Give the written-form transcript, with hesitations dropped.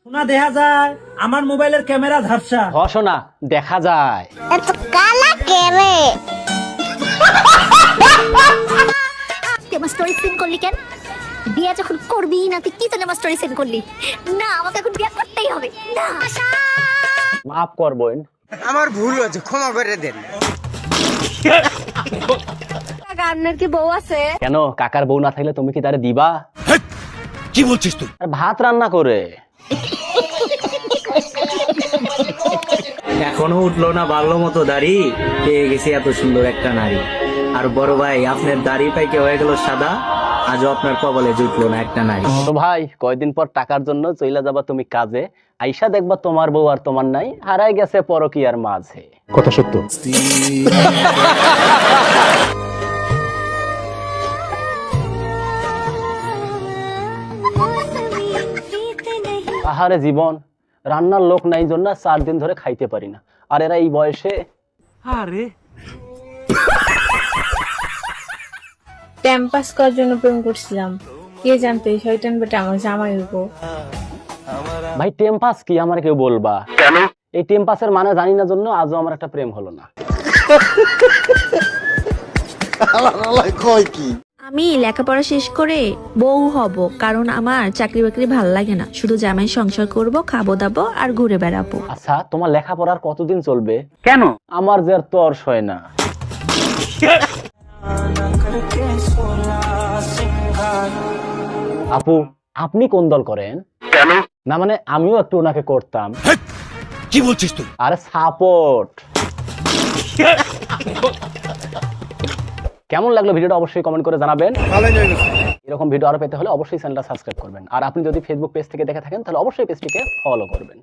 শোনা দেখা যায় আমার মোবাইলের ক্যামেরা ঝাপসা। শোনা দেখা যায়। এত কালা কেরে তুই আমার স্টোরি সেন্ড করলি কেন? বিয়ে যখন করবি না তুই কি জন্য আমার স্টোরি সেন্ড করলি? না আমাকে এখন বিয়ে করতেই হবে না। মাফ করবেন, আমার ভুল হয়েছে, ক্ষমা করে দেন। আপনার কি বউ আছে? কেন কাকার বউ না থাকলে তুমি কি তারে দিবা? কি বলছিস তুই? আর ভাত রান্না করে। এখনো উঠলো না ভালো মতো দাড়ি, পেয়ে গেছি এত সুন্দর একটা নারী। আর বড় ভাই আপনার দাড়ি পাইকে হয়ে গেল সাদা, আজও আপনার কপালে জুটলো না একটা নারী। তো ভাই কয়দিন পর টাকার জন্য চইলা যাবা তুমি কাজে, আইসা দেখবা তোমার বউ আর তোমার নাই, হারাই গেছে পরকীয়ার মাঝে। কথা সত্য। আহারে জীবন, রান্নার লোক নাই জন্য 4 দিন ধরে খাইতে পারি না। আর এরা এই বয়সে টাইম পাস করার জন্য প্রেম করছিলাম, কে জানতো এই শয়তান বেটা আমার জামাই হইব। ভাই টেম্পাস কি আমার কেউ বলবা? কেন? এই টেম্পাসের মানে জানি না জন্য আজও আমার একটা প্রেম হলো না। আমি লেখাপড়া শেষ করে বউ হব, কারণ আমার চাকরি বাকরি ভাল লাগে না, শুধু জামাই সংসার করব, খাবো দাবো আর ঘুরে বেড়াবো। আচ্ছা তোমার লেখাপড়ার কতদিন চলবে? কেন? আমার যে আর তর্স হয় না। আপু আপনি কোন দল করেন? কেন? না মানে আমিও একটু ওনাকে করতাম। কি বলছিস তুই? আরে সাপোর্ট। কেমন লাগলো ভিডিওটা অবশ্যই কমেন্ট করে জানাবেন। এরকম ভিডিও আরো পেতে হলে অবশ্যই চ্যানেলটা সাবস্ক্রাইব করবেন। আর আপনি যদি ফেসবুক পেজ থেকে দেখে থাকেন তাহলে অবশ্যই পেজটিকে ফলো করবেন।